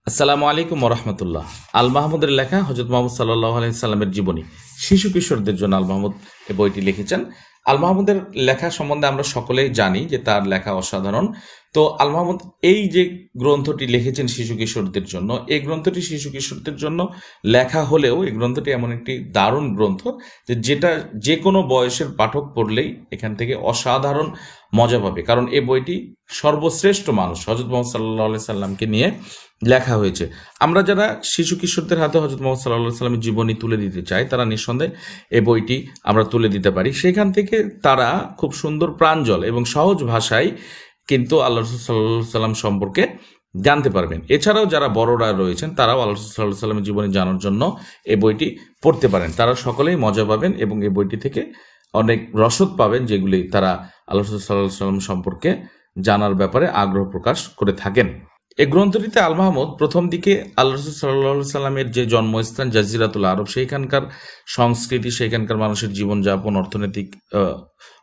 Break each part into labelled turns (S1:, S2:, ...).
S1: আসসালামু আলাইকুম ওরহমতুল্লাহ। আল মাহমুদের লেখা হযরত মুহাম্মদ সাল্লাল্লাহু আলাইহি সাল্লামের জীবনী শিশু কিশোরদের জন্য আল মাহমুদ এই বইটি লিখেছেন। আল মাহমুদের লেখা সম্বন্ধে আমরা সকলেই জানি যে তার লেখা অসাধারণ। তো আল মাহমুদ এই যে গ্রন্থটি লিখেছেন শিশু কিশোরদের জন্য, এই গ্রন্থটি শিশু কিশোরদের জন্য লেখা হলেও এই গ্রন্থটি এমন একটি দারুণ গ্রন্থ যেটা যে কোনো বয়সের পাঠক পড়লেই এখান থেকে অসাধারণ মজা পাবে। কারণ এই বইটি সর্বশ্রেষ্ঠ মানুষ হযরত মুহাম্মদ সাল্লাল্লাহু আলাইহি সাল্লামকে নিয়ে লেখা হয়েছে। আমরা যারা শিশু কিশোরদের হাতে হযরত মুহাম্মদ সাল্লাল্লাহু আলাইহি সাল্লামের জীবনী তুলে দিতে চাই, তারা নিঃসন্দেহে এই বইটি আমরা তুলে দিতে পারি। সেখান থেকে তারা খুব সুন্দর প্রাঞ্জল এবং সহজ ভাষায় কিন্তু আল্লাহ রাসূল সাল্লাল্লাহু আলাইহি সাল্লাম সম্পর্কে জানতে পারবেন। এছাড়াও যারা বড়রা রয়েছেন তারাও আল্লাহ রাসূল সাল্লাল্লাহু আলাইহি সাল্লামের জীবনী জানার জন্য এই বইটি পড়তে পারেন। তারা সকলেই মজা পাবেন এবং এই বইটি থেকে অনেক রসদ পাবেন, যেগুলি তারা আল্লাহ রাসূল সাল্লাল্লাহু আলাইহি সাল্লাম সম্পর্কে জানার ব্যাপারে আগ্রহ প্রকাশ করে থাকেন। এই গ্রন্থটিতে আল মাহমুদ প্রথম দিকে আল্লাহ রাসূল সাল্লাল্লাহু আলাইহি সাল্লামের যে জন্মস্থান জাজিরাতুল আরব, সেইখানকার সংস্কৃতি, সেইখানকার মানুষের জীবনযাপন,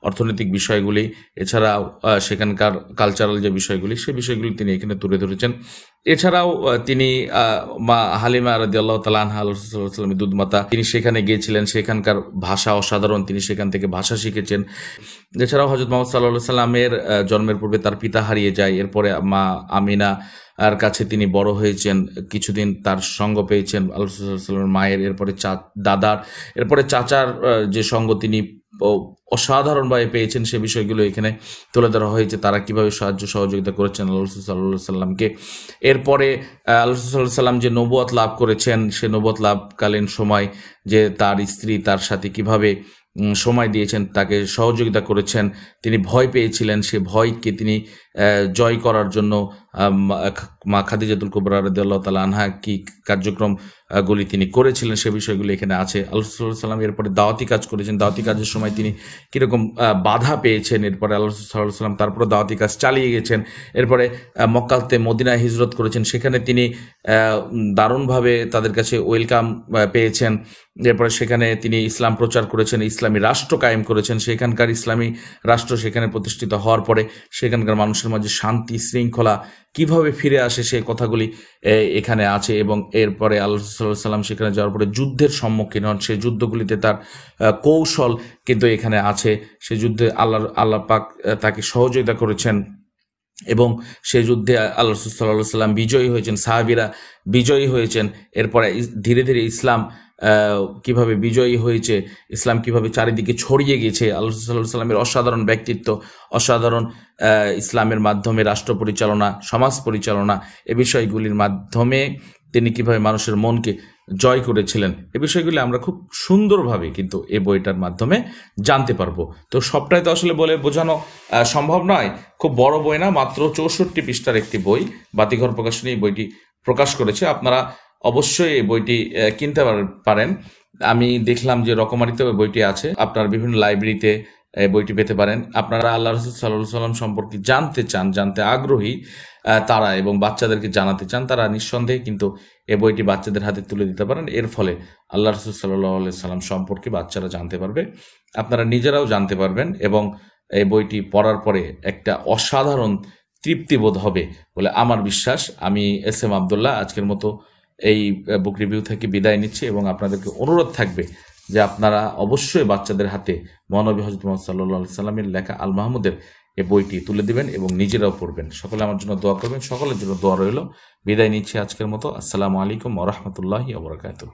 S1: অর্থনৈতিক বিষয়গুলি, এছাড়াও সেখানকার কালচারাল যে বিষয়গুলি, সেই বিষয়গুলি তিনি এখানে তুলে ধরেছেন। এছাড়াও তিনি মা হালিমা রাদিয়াল্লাহু তাআলা আনহা, আল্লাহ রাসূল সাল্লাল্লাহু আলাইহি সাল্লামের দুধমাতা, তিনি সেখানে গিয়েছিলেন, সেখানকার ভাষা অসাধারণ, তিনি সেখান থেকে ভাষা শিখেছেন। এছাড়াও হযরত মুহাম্মদ সাল্লাল্লাহু আলাইহি সাল্লামের জন্মের পূর্বে তার পিতা হারিয়ে যায়, এরপরে মা আমিনা আর কাছে তিনি বড় হয়েছেন, কিছুদিন তার সঙ্গ পেয়েছেন আল্লাহ রাসূল সাল্লাল্লাহু আলাইহি সাল্লামের মায়ের, এরপরে দাদার, এরপরে চাচার যে সঙ্গ তিনি অসাধারণভাবে পেয়েছেন, সে বিষয়গুলো এখানে তুলে ধরা হয়েছে। তারা কিভাবে সাহায্য সহযোগিতা করেছেন আল্লাহ রাসূল সাল্লাল্লাহু আলাইহি সাল্লামকে। এরপরে আল্লাহ রাসূল সাল্লাল্লাহু আলাইহি সাল্লাম যে নবুয়ত লাভ করেছেন, সে নবুয়ত লাভকালীন সময় যে তার স্ত্রী তার সাথে কিভাবে সময় দিয়েছেন, তাকে সহযোগিতা করেছেন। তিনি ভয় পেয়েছিলেন, সে ভয়কে তিনি জয় করার জন্য মা খাদিজাতুল কুবরা রাদিয়াল্লাহু তাআলা আনহা কি কার্যক্রমগুলি তিনি করেছিলেন, সে বিষয়গুলি এখানে আছে। আল্লাহ রাসূল সাল্লাল্লাহু আলাইহি সাল্লাম এরপরে দাওয়াতি কাজ করেছেন, দাওয়াতি কাজের সময় তিনি কীরকম বাধা পেয়েছেন, এরপরে আল্লাহ রাসূল সাল্লাল্লাহু আলাইহি সাল্লাম তারপরে দাওয়াতি কাজ চালিয়ে গেছেন। এরপরে মক্কাতে মদিনায় হিজরত করেছেন, সেখানে তিনি দারুণভাবে তাদের কাছে ওয়েলকাম পেয়েছেন। এরপরে সেখানে তিনি ইসলাম প্রচার করেছেন, ইসলামী রাষ্ট্র কায়েম করেছেন। সেখানকার ইসলামী রাষ্ট্র সেখানে প্রতিষ্ঠিত হওয়ার পরে সেখানকার মানুষের মাঝে শান্তি শৃঙ্খলা কিভাবে ফিরে আসে, সেই কথাগুলি এখানে আছে। এবং এরপরে আল্লাহ রাসূল সাল্লাল্লাহু আলাইহি সাল্লাম সেখানে যাওয়ার পরে যুদ্ধের সম্মুখীন হন, সেই যুদ্ধগুলিতে তার কৌশল কিন্তু এখানে আছে। সে যুদ্ধে আল্লাহ পাক তাকে সহযোগিতা করেছেন এবং সেই যুদ্ধে আল্লাহ রাসূল সাল্লাল্লাহু আলাইহি সাল্লাম বিজয়ী হয়েছেন, সাহাবীরা বিজয়ী হয়েছেন। এরপরে ধীরে ধীরে ইসলাম কিভাবে বিজয়ী হয়েছে, ইসলাম কিভাবে চারিদিকে ছড়িয়ে গেছে, আল্লাহ রাসূল সাল্লাল্লাহু আলাইহি সাল্লামের অসাধারণ ব্যক্তিত্ব, অসাধারণ ইসলামের মাধ্যমে রাষ্ট্র পরিচালনা, সমাজ পরিচালনা, এ বিষয়গুলির মাধ্যমে তিনি কিভাবে মানুষের মনকে জয় করেছিলেন, এ বিষয়গুলি আমরা খুব সুন্দরভাবে কিন্তু এই বইটার মাধ্যমে জানতে পারবো। তো সবটাই তো আসলে বলে বোঝানো সম্ভব নয়। খুব বড় বই না, মাত্র 64 পৃষ্ঠার একটি বই। বাতিঘর প্রকাশনী এই বইটি প্রকাশ করেছে। আপনারা অবশ্যই এই বইটি কিনতে পারেন। আমি দেখলাম যে রকমারিতেও বইটি আছে, আপনার বিভিন্ন লাইব্রেরিতে বইটি পেতে পারেন। আপনারা আল্লাহ রাসূল সাল্লাল্লাহু আলাইহি সাল্লাম সম্পর্কে জানতে চান, জানতে আগ্রহী তারা, এবং বাচ্চাদেরকে জানাতে চান, তারা নিঃসন্দেহে কিন্তু এই বইটি বাচ্চাদের হাতে তুলে দিতে পারেন। এর ফলে আল্লাহ রাসূল সাল্লাল্লাহু আলাইহি সাল্লাম সম্পর্কে বাচ্চারা জানতে পারবে, আপনারা নিজেরাও জানতে পারবেন, এবং এই বইটি পড়ার পরে একটা অসাধারণ তৃপ্তিবোধ হবে বলে আমার বিশ্বাস। আমি এস.এম. আবদুল্লাহ আজকের মতো এই বুক রিভিউ থেকে বিদায় নিচ্ছি, এবং আপনাদেরকে অনুরোধ থাকবে যে আপনারা অবশ্যই বাচ্চাদের হাতে মহানবী হযরত মুহাম্মদ সাল্লাল্লাহু আলাইহি সাল্লামের লেখা আল মাহমুদের এই বইটি তুলে দিবেন এবং নিজেরাও পড়বেন। সকলে আমার জন্য দোয়া করবেন, সকলের জন্য দোয়া রইল। বিদায় নিচ্ছি আজকের মতো। আসসালামু আলাইকুম ওয়া রাহমাতুল্লাহি ওয়া বারাকাতুহু।